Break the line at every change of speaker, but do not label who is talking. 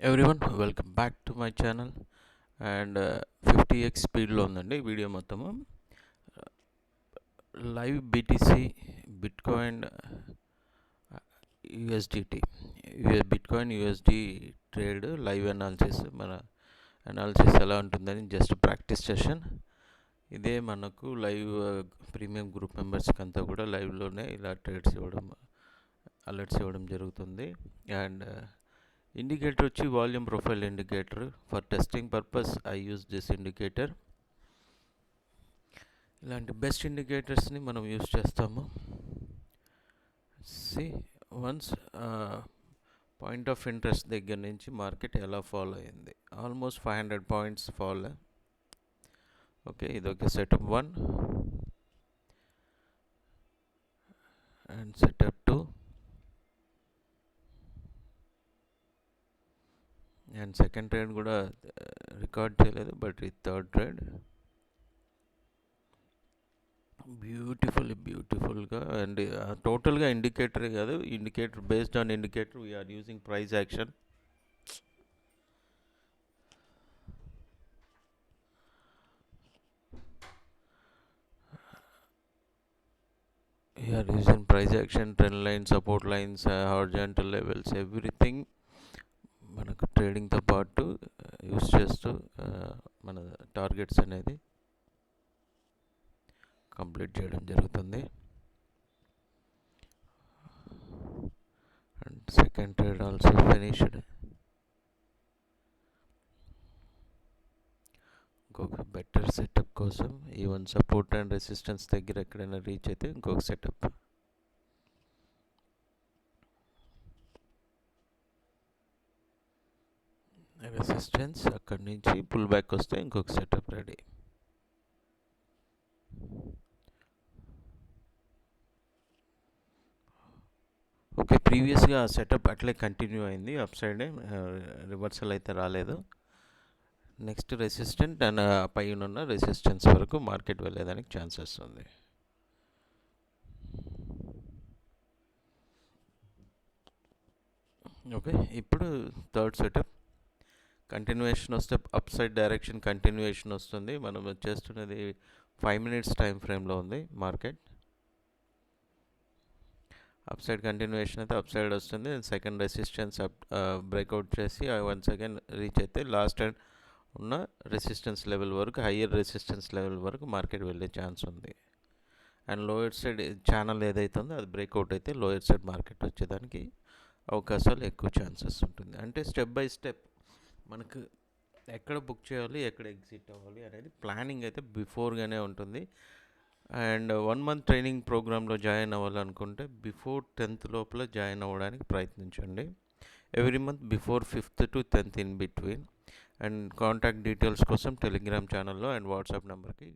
Everyone welcome back to my channel. And 50x స్పీడ్లో ఉందండి video మొత్తము. Live BTC, bitcoin, USDT, bitcoin USD trade live analysis. మన analysis ఎలా ఉంటుందని just practice session. ఇదే మనకు లైవ్ ప్రీమియం గ్రూప్ మెంబర్స్కి అంతా కూడా లైవ్లోనే ఇలా ట్రేడ్స్ ఇవ్వడం, అలర్ట్స్ ఇవ్వడం జరుగుతుంది. అండ్ ఇండికేటర్ వచ్చి volume profile indicator. For testing purpose I use this indicator. ఇలాంటి బెస్ట్ ఇండికేటర్స్ని మనం యూజ్ చేస్తాము. See once point of interest దగ్గర నుంచి మార్కెట్ ఎలా ఫాలో అయింది. Almost 500 points follow. ఓకే, ఇదొక setup 1 and setup 2 and second trade కూడా రికార్డ్ చేయలేదు, బట్ ఈ థర్డ్ ట్రేడ్ బ్యూటిఫుల్గా. అండ్ టోటల్గా ఇండికేటరే కాదు, indicator based on indicator we are using price action. We are using price action, trend line, support lines, horizontal levels, everything మనకు ట్రేడింగ్తో పాటు యూస్ చేస్తూ మన టార్గెట్స్ అనేది కంప్లీట్ చేయడం జరుగుతుంది. And second trade also finished. ఇంకొక బెటర్ సెటప్ కోసం ఈవెన్ సపోర్ట్ అండ్ రెసిస్టెన్స్ దగ్గర ఎక్కడైనా రీచ్ అయితే ఇంకొక సెటప్. రెసిస్టెన్స్ అక్కడి నుంచి పుల్ బ్యాక్ వస్తే ఇంకొక సెటప్ రెడీ. ఓకే, ప్రీవియస్గా సెటప్ అట్లే కంటిన్యూ అయింది, అప్ సైడ్ రివర్సల్ అయితే రాలేదు. నెక్స్ట్ రెసిస్టెంట్ అండ్ పైన ఉన్న రెసిస్టెన్స్ వరకు మార్కెట్ వెళ్ళేదానికి ఛాన్సెస్ ఉంది. ఓకే, ఇప్పుడు థర్డ్ సెటప్ కంటిన్యూయేషన్ వస్తే అప్ సైడ్ డైరెక్షన్ కంటిన్యూయేషన్ వస్తుంది. మనం చేస్తున్నది 5 minutes టైం ఫ్రేమ్లో ఉంది మార్కెట్. అప్ సైడ్ కంటిన్యూయేషన్ అయితే అప్ సైడ్ వస్తుంది. సెకండ్ రెసిస్టెన్స్ బ్రేక్అవుట్ చేసి వన్స్ అగైన్ రీచ్ అయితే లాస్ట్ అండ్ ఉన్న రెసిస్టెన్స్ లెవెల్ వరకు, హయ్యర్ రెసిస్టెన్స్ లెవెల్ వరకు మార్కెట్ వెళ్ళే ఛాన్స్ ఉంది. అండ్ లోయర్ సైడ్ ఛానల్ ఏదైతే ఉందో అది బ్రేక్అవుట్ అయితే లోయర్ సైడ్ మార్కెట్ వచ్చేదానికి అవకాశాలు ఎక్కువ ఛాన్సెస్ ఉంటుంది. అంటే స్టెప్ బై స్టెప్ మనకు ఎక్కడ బుక్ చేయాలి, ఎక్కడ ఎగ్జిట్ అవ్వాలి అనేది ప్లానింగ్ అయితే బిఫోర్గానే ఉంటుంది. అండ్ 1 month ట్రైనింగ్ ప్రోగ్రాంలో జాయిన్ అవ్వాలనుకుంటే బిఫోర్ 10th లోపల జాయిన్ అవ్వడానికి ప్రయత్నించండి. Every month before 5th to 10th in between. And contact details కోసం టెలిగ్రామ్ ఛానల్లో అండ్ వాట్సాప్ నెంబర్కి